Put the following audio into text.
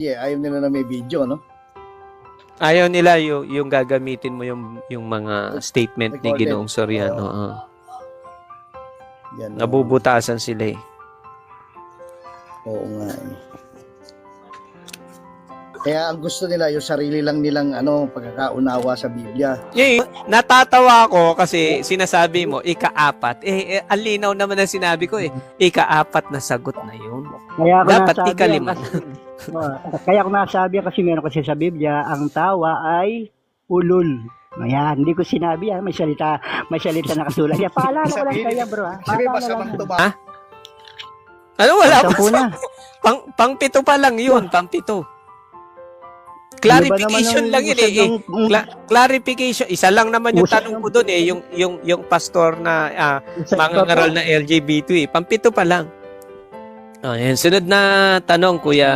Yeah, ayaw nila na may video, no? Ayaw nila yung gagamitin mo yung mga statement ni Recorded. Ginoong Soriano. Yan, Nabubutasan sila eh. Oo nga eh. Kaya ang gusto nila, yung sarili lang nilang pagkakaunawa sa Biblia. Natatawa ako kasi sinasabi mo, ika-apat. Ang linaw naman ang sinabi ko eh. Ika-apat na sagot na yun. Kaya ako Dapat nasabi ikalima. Kaya ako nasabi kasi meron kasi sa Biblia, ang tawa ay ulul. Ayan, hindi ko sinabi may salita nakasulat. Yeah, paalala ko lang kaya bro. Sabi masamang Ha? Ano wala Sampu na. Pang-pito pa lang yun, pang-pito. Clarification lang yun eh. Clarification. Isa lang naman yung tanong ko doon eh. Yung pastor na mangangaral na LGBT eh. Pang-pito pa lang. Ayan, sunod na tanong, Kuya